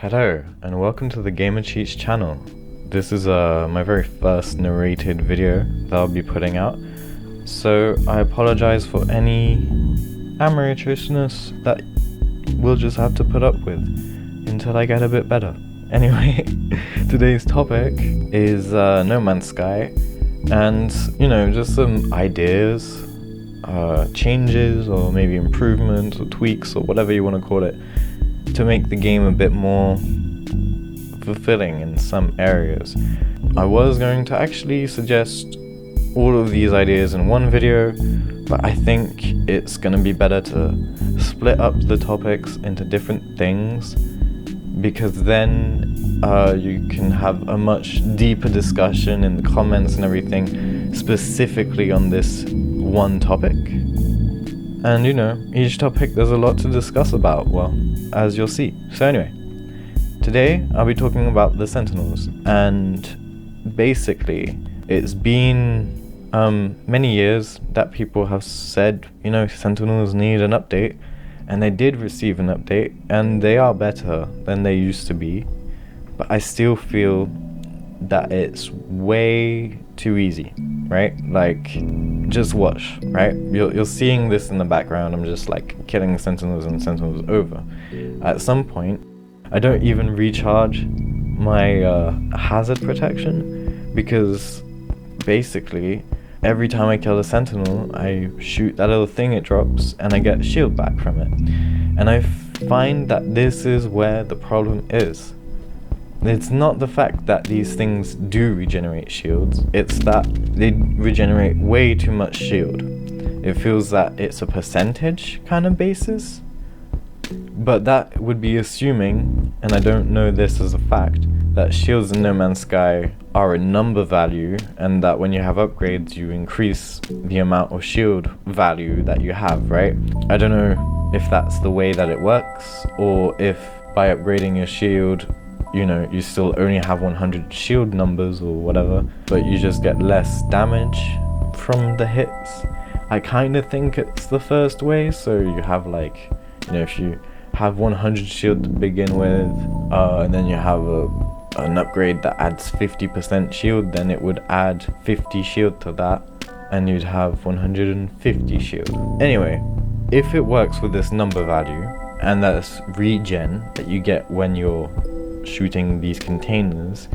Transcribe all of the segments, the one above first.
Hello and welcome to the Gamer Cheats channel. This is my very first narrated video that I'll be putting out, so I apologize for any amateurishness that we'll just have to put up with until I get a bit better. Anyway, today's topic is No Man's Sky, and just some ideas, changes, or maybe improvements or tweaks or whatever you want to call it, to make the game a bit more fulfilling in some areas. I was going to actually suggest all of these ideas in one video, but I think it's going to be better to split up the topics into different things, because then you can have a much deeper discussion in the comments and everything specifically on this one topic. And each topic there's a lot to discuss about, well, as you'll see. So anyway, today I'll be talking about the Sentinels, and basically it's been many years that people have said, Sentinels need an update, and they did receive an update, and they are better than they used to be, but I still feel that it's way too easy, right? Like, just watch, right? You're seeing this in the background. I'm just like killing Sentinels and Sentinels over. At some point, I don't even recharge my hazard protection, because basically every time I kill a Sentinel, I shoot that little thing it drops and I get shield back from it. And I find that this is where the problem is. It's not the fact that these things do regenerate shields, it's that they regenerate way too much shield. It feels that it's a percentage kind of basis, but that would be assuming, and I don't know this as a fact, that shields in No Man's Sky are a number value, and that when you have upgrades you increase the amount of shield value that you have, right? I don't know if that's the way that it works, or if by upgrading your shield you still only have 100 shield numbers or whatever, but you just get less damage from the hits. I kind of think it's the first way, so you have like, if you have 100 shield to begin with, and then you have an upgrade that adds 50% shield, then it would add 50 shield to that, and you'd have 150 shield. Anyway, if it works with this number value, and that's regen that you get when you're shooting these containers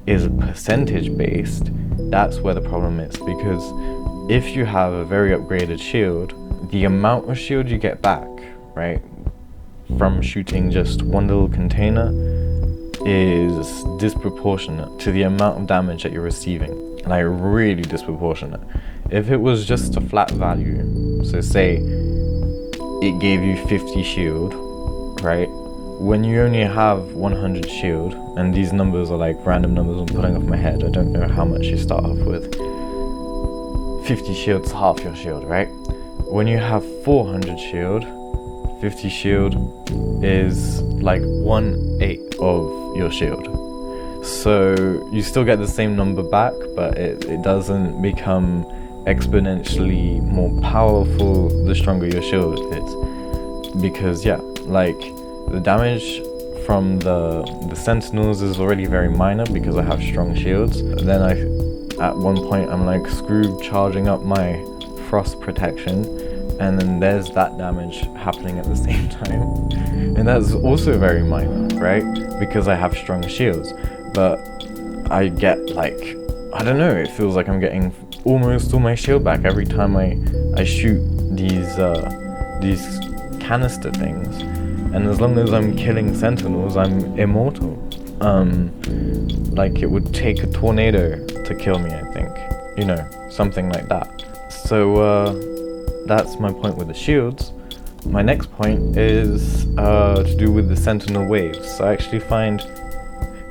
is percentage based, that's where the problem is. Because if you have a very upgraded shield, the amount of shield you get back, right, from shooting just one little container is disproportionate to the amount of damage that you're receiving, like really disproportionate. If it was just a flat value, so say it gave you 50 shield, right, when you only have 100 shield, and these numbers are like random numbers I'm putting off my head, I don't know how much you start off with. 50 shield's half your shield, right? When you have 400 shield, 50 shield is like 1/8 of your shield. So you still get the same number back, but it doesn't become exponentially more powerful the stronger your shield is. Because the damage from the Sentinels is already very minor because I have strong shields. Then at one point I'm like, screw charging up my frost protection, and then there's that damage happening at the same time, and that's also very minor, right? Because I have strong shields. But I get I don't know, it feels like I'm getting almost all my shield back every time I shoot these canister things. And as long as I'm killing Sentinels, I'm immortal. Like it would take a tornado to kill me, I think. Something like that. So that's my point with the shields. My next point is to do with the Sentinel waves. So I actually find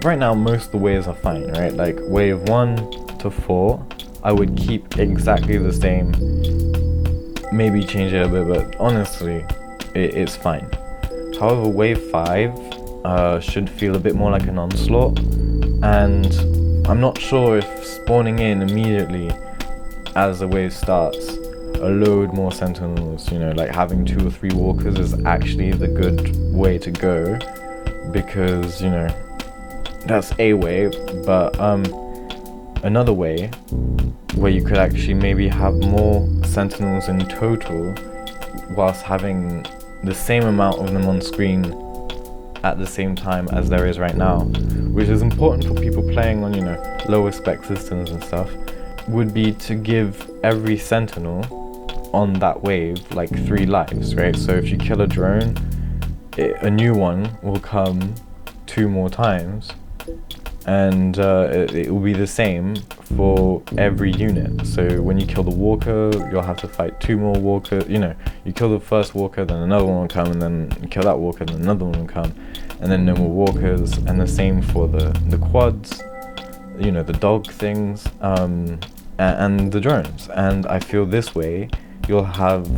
right now most of the waves are fine, right? Like wave 1 to 4, I would keep exactly the same. Maybe change it a bit, but honestly, it's fine. However, wave 5 should feel a bit more like an onslaught, and I'm not sure if spawning in immediately as the wave starts a load more Sentinels, like having 2 or 3 walkers is actually the good way to go, because, you know, that's a way. But another way where you could actually maybe have more Sentinels in total whilst having the same amount of them on screen at the same time as there is right now, which is important for people playing on, you know, lower spec systems and stuff, would be to give every Sentinel on that wave like 3 lives, right? So if you kill a drone, a new one will come 2 more times, and it will be the same for every unit. So when you kill the walker, you'll have to fight 2 more walkers. You know, you kill the first walker, then another one will come, and then you kill that walker, then another one will come, and then no more walkers. And the same for the quads, you know, the dog things, and the drones. And I feel this way you'll have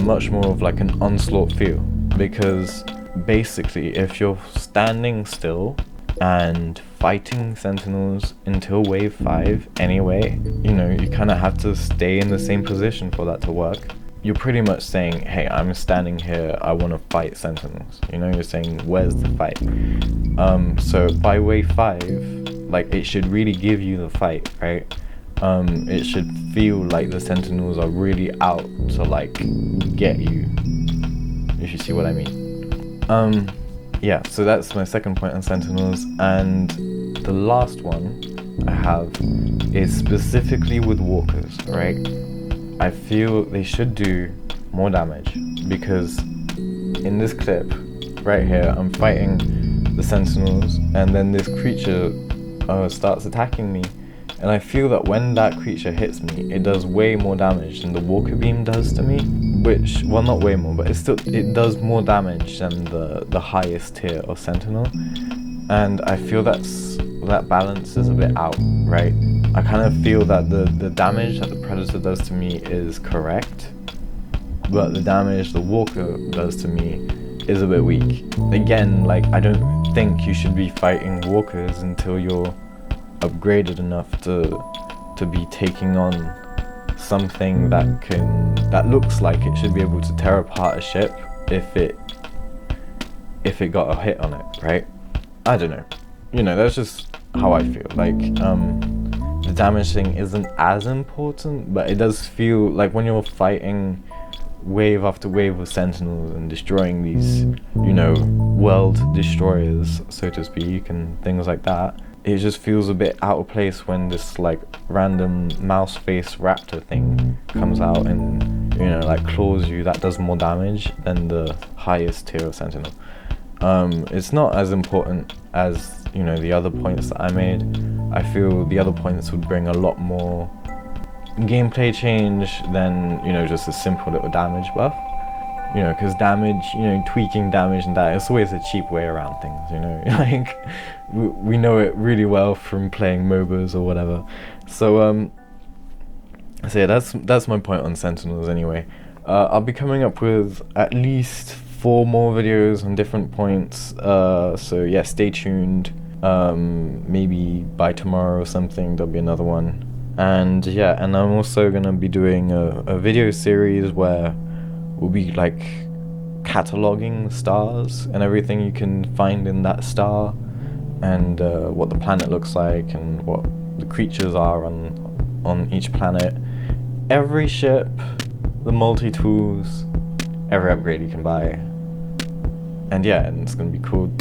much more of like an onslaught feel, because basically if you're standing still and fighting Sentinels until wave 5 anyway, you know, you kind of have to stay in the same position for that to work. You're pretty much saying, hey, I'm standing here, I want to fight Sentinels. You know, you're saying, where's the fight? So by wave 5, like, it should really give you the fight, right? It should feel like the Sentinels are really out to, like, get you, if you see what I mean. Yeah, so that's my second point on Sentinels, and the last one I have is specifically with walkers, right? I feel they should do more damage, because in this clip right here, I'm fighting the Sentinels, and then this creature starts attacking me, and I feel that when that creature hits me, it does way more damage than the walker beam does to me, which, well, not way more, but it does more damage than the highest tier of Sentinel, and I feel that balance is a bit out, right? I kind of feel that the damage that the Predator does to me is correct, but the damage the Walker does to me is a bit weak. Again, like, I don't think you should be fighting Walkers until you're upgraded enough to be taking on something that looks like it should be able to tear apart a ship if it got a hit on it, right? I don't know. You know, that's just how I feel. Like, the damage thing isn't as important, but it does feel like when you're fighting wave after wave of Sentinels and destroying these, you know, world destroyers, so to speak, and things like that, it just feels a bit out of place when this, like, random mouse face raptor thing comes out and, you know, like, claws you. That does more damage than the highest tier of Sentinel. It's not as important as, you know, the other points that I made. I feel the other points would bring a lot more gameplay change than, you know, just a simple little damage buff. You know, because damage, you know, tweaking damage and that, it's always a cheap way around things, you know. Like, we know it really well from playing MOBAs or whatever. So yeah, that's my point on Sentinels anyway. I'll be coming up with at least 4 more videos on different points, so yeah, stay tuned. Maybe by tomorrow or something there'll be another one. And yeah, and I'm also gonna be doing a video series where we'll be, like, cataloging stars and everything you can find in that star, and what the planet looks like and what the creatures are on each planet, every ship, the multi-tools, every upgrade you can buy. And yeah, and it's gonna be called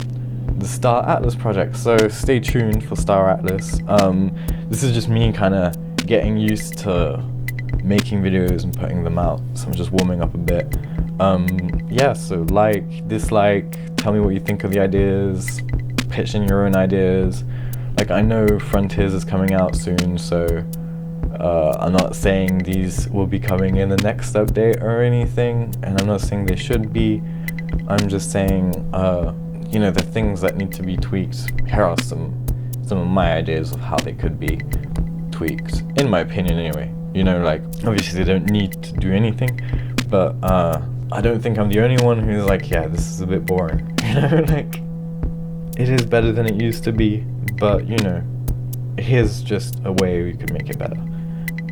the Star Atlas Project, so stay tuned for Star Atlas. This is just me kind of getting used to making videos and putting them out, so I'm just warming up a bit. Yeah, so like, dislike, tell me what you think of the ideas, pitch in your own ideas. Like, I know Frontiers is coming out soon, so I'm not saying these will be coming in the next update or anything, and I'm not saying they should be. I'm just saying, you know, the things that need to be tweaked. Here are some of my ideas of how they could be tweaked, in my opinion anyway. You know, like, obviously they don't need to do anything, but I don't think I'm the only one who's like, yeah, this is a bit boring. You know, like, it is better than it used to be, but, you know, here's just a way we could make it better.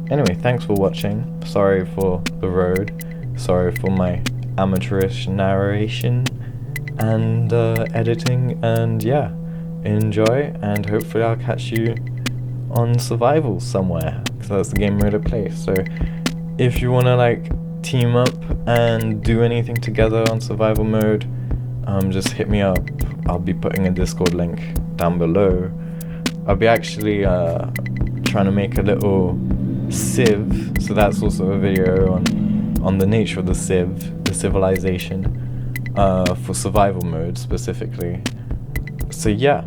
Anyway, thanks for watching. Sorry for the road. Sorry for my amateurish narration. and editing, and yeah, enjoy, and hopefully I'll catch you on survival somewhere, because that's the game mode I play. So if you want to like team up and do anything together on survival mode, just hit me up. I'll be putting a Discord link down below. I'll be actually trying to make a little civ, so that's also a video on the nature of the civ, the civilization, for survival mode specifically. So yeah,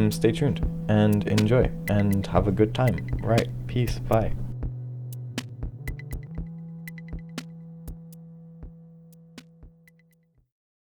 stay tuned and enjoy and have a good time. Right, peace, bye.